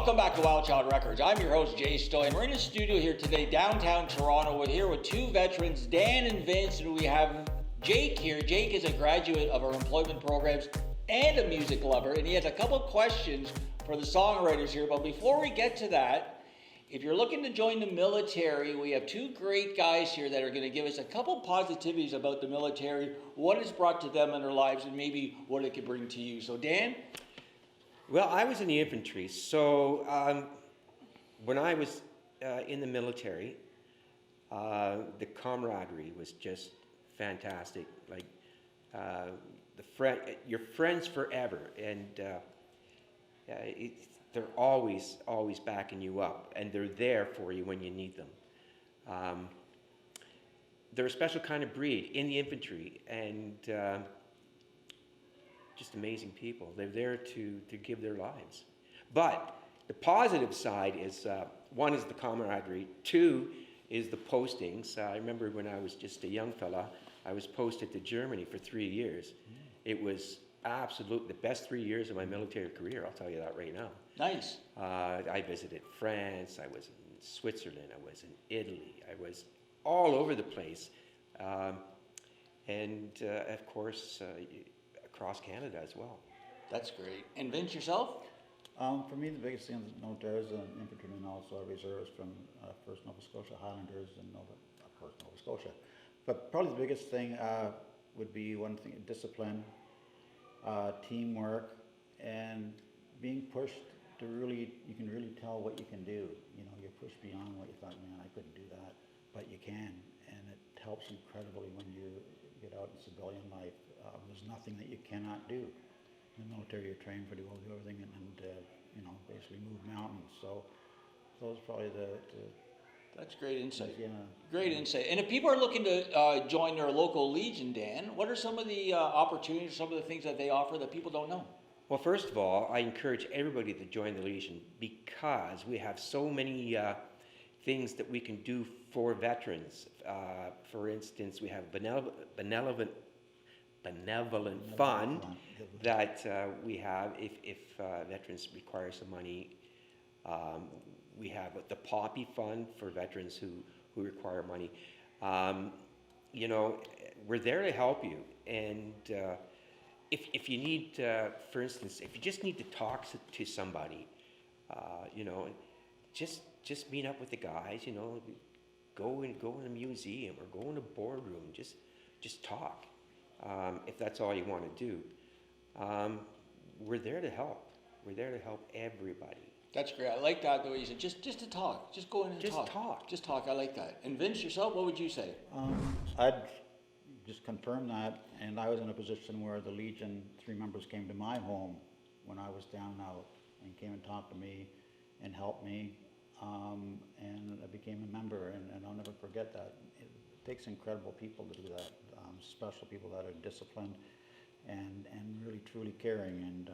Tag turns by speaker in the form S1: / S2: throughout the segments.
S1: Welcome back to Wild Child Records. I'm your host, Jay Stoy, and we're in the studio here today, downtown Toronto. We're here with two veterans, Dan and Vince, and we have Jake here. Jake is a graduate of our employment programs and a music lover, and he has a couple questions for the songwriters here. But before we get to that, if you're looking to join the military, we have two great guys here that are going to give us a couple positivities about the military, what it's brought to them in their lives, and maybe what it could bring to you. So, Dan?
S2: Well, I was in the infantry, so when I was in the military, the camaraderie was just fantastic. Like your friends forever, and they're always backing you up, and they're there for you when you need them. They're a special kind of breed in the infantry, and just amazing people. They're there to give their lives. But the positive side is, one is the camaraderie, two is the postings. I remember when I was just a young fella, I was posted to Germany for 3 years. It was absolutely the best 3 years of my military career, I'll tell you that right now.
S1: Nice.
S2: I visited France, I was in Switzerland, I was in Italy, I was all over the place. And of course, across Canada as well.
S1: That's great. And Vince, yourself?
S3: For me, the biggest thing is military is an infantryman, also a reservist from 1st Nova Scotia Highlanders and 1st Nova Scotia. But probably the biggest thing would be one thing: discipline, teamwork, and being pushed to really. You can really tell what you can do. You know, you're pushed beyond what you thought. Man, I couldn't do that, but you can, and it helps incredibly when you get out in civilian life. There's nothing that you cannot do. In the military, you're trained pretty well to do everything, and you know, basically move mountains. So those are probably the
S1: That's great insight.
S3: Yeah.
S1: Great insight. And if people are looking to join their local Legion, Dan, what are some of the opportunities, some of the things that they offer that people don't know?
S2: Well, first of all, I encourage everybody to join the Legion because we have so many things that we can do for veterans. For instance, we have benevolent fund that we have if veterans require some money. We have the Poppy Fund for veterans who require money. You know, we're there to help you. And if you need, for instance, if you just need to talk to somebody, you know, just meet up with the guys. You know, go in a museum or go in a boardroom. Just talk. If that's all you want to do, we're there to help. We're there to help everybody.
S1: That's great. I like that, the way you said, just to talk. Just go in and talk. Just talk. I like that. And Vince, yourself, what would you say?
S3: I'd just confirm that, and I was in a position where the Legion 3 members came to my home when I was down and out, and came and talked to me and helped me, and I became a member, and I'll never forget that. It takes incredible people to do that, special people that are disciplined and really truly caring, and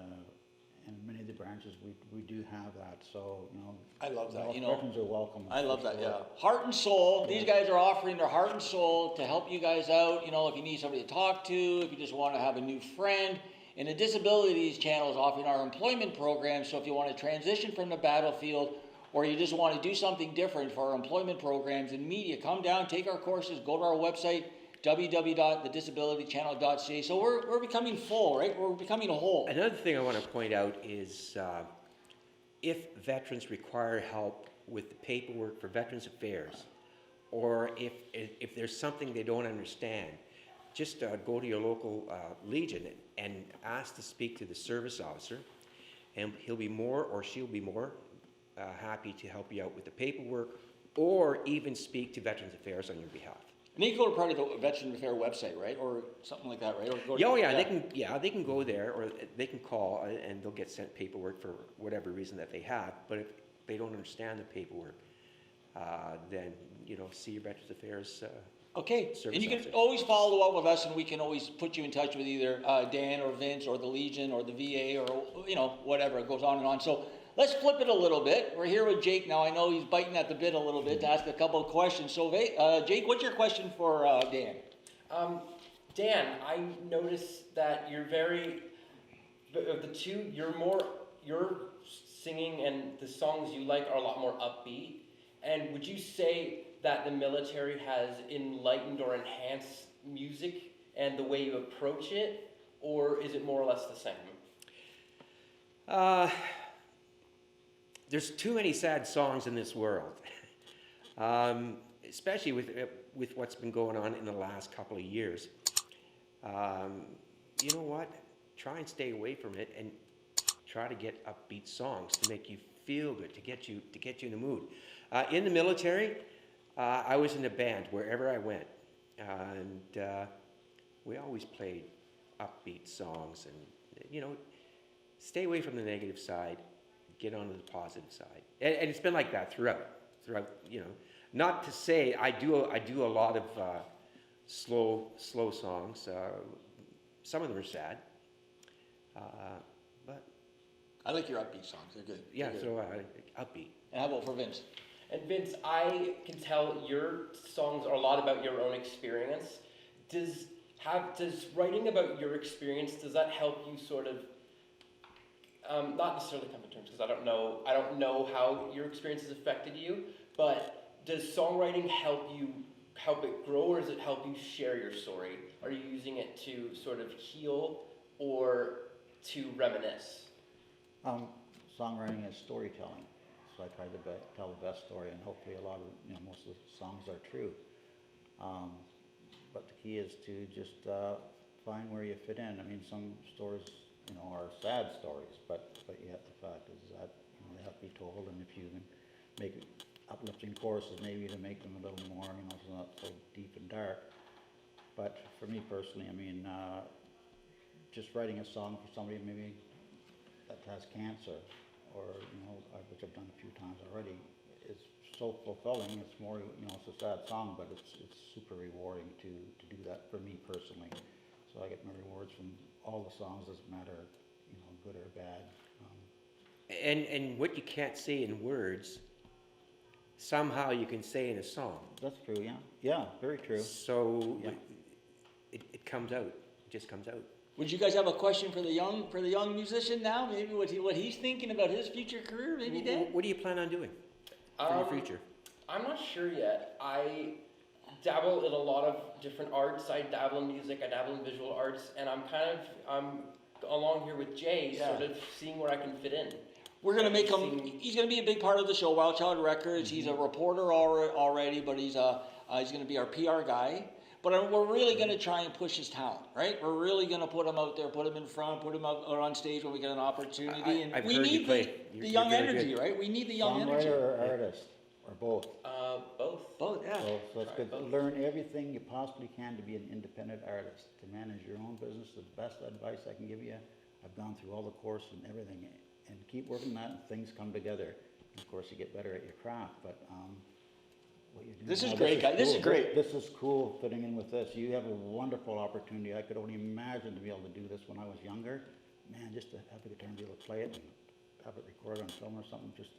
S3: many of the branches we do have that. So, you know,
S1: I love that. You know,
S3: veterans are welcome.
S1: I love that. Yeah, heart and soul. Yeah. These guys are offering their heart and soul to help you guys out. You know, if you need somebody to talk to, if you just want to have a new friend. And the Disabilities Channel is offering our employment program. So if you want to transition from the battlefield, or you just want to do something different for our employment programs and media, come down, take our courses, go to our website, www.thedisabilitychannel.ca. So we're becoming full, right? We're becoming a whole.
S2: Another thing I want to point out is if veterans require help with the paperwork for Veterans Affairs, or if there's something they don't understand, just go to your local Legion and ask to speak to the service officer, and he'll be more, or she'll be more happy to help you out with the paperwork, or even speak to Veterans Affairs on your behalf.
S1: And they can go to part of the Veteran Affairs website, right, or something like that, right? Or go to,
S2: they can go there, or they can call, and they'll get sent paperwork for whatever reason that they have. But if they don't understand the paperwork, then see your Veterans Affairs.
S1: Okay, and you can always follow up with us, and we can always put you in touch with either Dan or Vince or the Legion or the VA or whatever. It goes on and on. So let's flip it a little bit. We're here with Jake now. I know he's biting at the bit a little bit to ask a couple of questions. So Jake, what's your question for Dan?
S4: Dan, I noticed that you're very, of the two, your singing and the songs you like are a lot more upbeat. And would you say that the military has enlightened or enhanced music and the way you approach it, or is it more or less the same?
S2: There's too many sad songs in this world, especially with what's been going on in the last couple of years. You know what? Try and stay away from it, and try to get upbeat songs to make you feel good, to get you in the mood. In the military, I was in a band wherever I went, and we always played upbeat songs, and stay away from the negative side, get onto the positive side, and it's been like that throughout. Not to say I do a lot of slow songs. Some of them are sad, but
S1: I like your upbeat songs. They're good.
S2: yeah,
S1: They're good.
S2: so upbeat.
S1: And how about for Vince?
S4: And Vince, I can tell your songs are a lot about your own experience. Does writing about your experience, does that help you sort of, not necessarily come to terms, because I don't know how your experience has affected you, but does songwriting help it grow, or does it help you share your story? Are you using it to sort of heal or to reminisce?
S3: Songwriting is storytelling, so I try to tell the best story, and hopefully most of the songs are true. But the key is to just find where you fit in. I mean, some stories, are sad stories, but yet the fact is that they have to be told, and if you can make uplifting choruses, maybe to make them a little more, so not so deep and dark. But for me personally, I mean, just writing a song for somebody maybe that has cancer, or which I've done a few times already, is so fulfilling. It's more, it's a sad song, but it's super rewarding to do that for me personally. So I get my rewards from all the songs, doesn't matter, good or bad.
S2: And what you can't say in words, somehow you can say in a song.
S3: That's true, yeah. Yeah, very true.
S2: So
S3: Yeah.
S2: it comes out. It just comes out.
S1: Would you guys have a question for the young musician now? Maybe what he's thinking about his future career, maybe, Dan?
S2: What do you plan on doing for your future?
S4: I'm not sure yet. I dabble in a lot of different arts. I dabble in music, I dabble in visual arts, and I'm along here with Jay,
S1: Yeah.
S4: sort of seeing where I can fit in.
S1: We're going to make him, he's going to be a big part of the show, Wild Child Records. He's a reporter already, but he's going to be our PR guy. But we're really going to try and push his talent, right? We're really going to put him out there, put him in front, put him out on stage when we get an opportunity. And
S2: I've
S1: we
S2: heard you
S1: need
S2: play.
S1: the
S2: You're
S1: young
S2: very
S1: energy,
S2: good.
S1: right? We need the young
S3: Songwriter
S1: energy.
S3: or artist, or both?
S4: Both.
S1: Both, yeah.
S3: So it's good to learn everything you possibly can to be an independent artist, to manage your own business. The best advice I can give you, I've gone through all the course and everything, and keep working that, and things come together. And of course, you get better at your craft, but what you're doing
S1: This is
S3: now,
S1: great, guys. This is
S3: cool.
S1: great.
S3: This is cool fitting in with this. You have a wonderful opportunity. I could only imagine to be able to do this when I was younger. Man, just to have the guitar and be able to play it and have it recorded on film or something, just,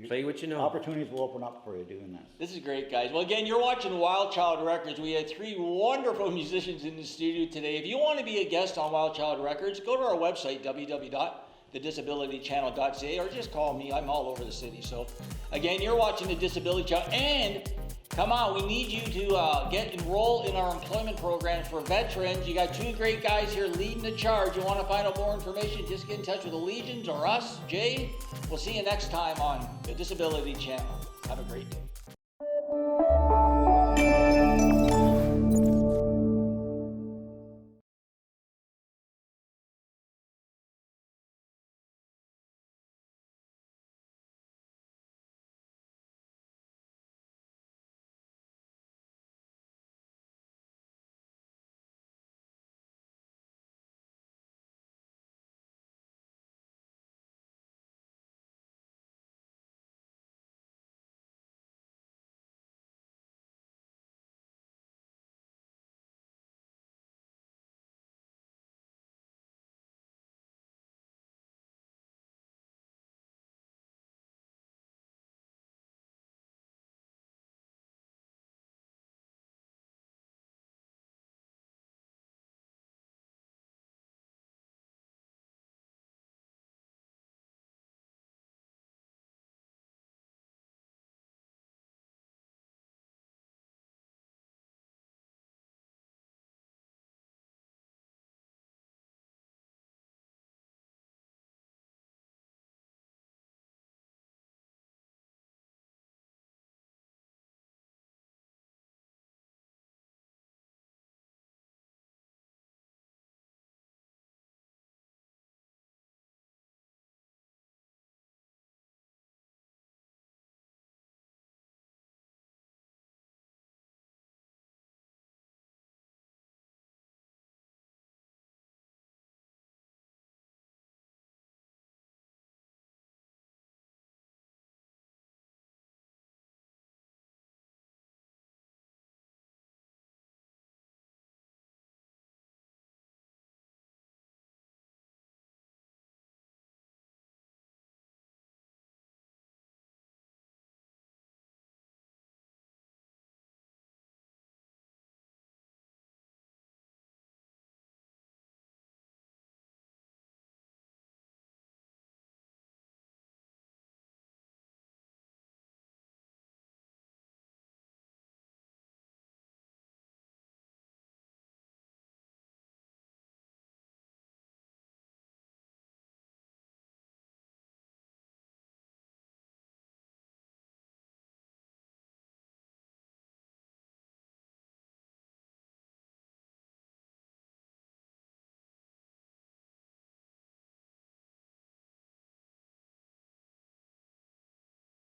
S2: Play what you know.
S3: Opportunities will open up for you doing this.
S1: This is great, guys. Well, again, you're watching Wild Child Records. We had 3 wonderful musicians in the studio today. If you want to be a guest on Wild Child Records, go to our website, www.thedisabilitychannel.ca, or just call me. I'm all over the city. So, again, you're watching The Disability Channel. And, come on, we need you to get enrolled in our employment programs for veterans. You got 2 great guys here leading the charge. You want to find out more information, just get in touch with the Legions or us, Jay. We'll see you next time on The Disability Channel. Have a great day.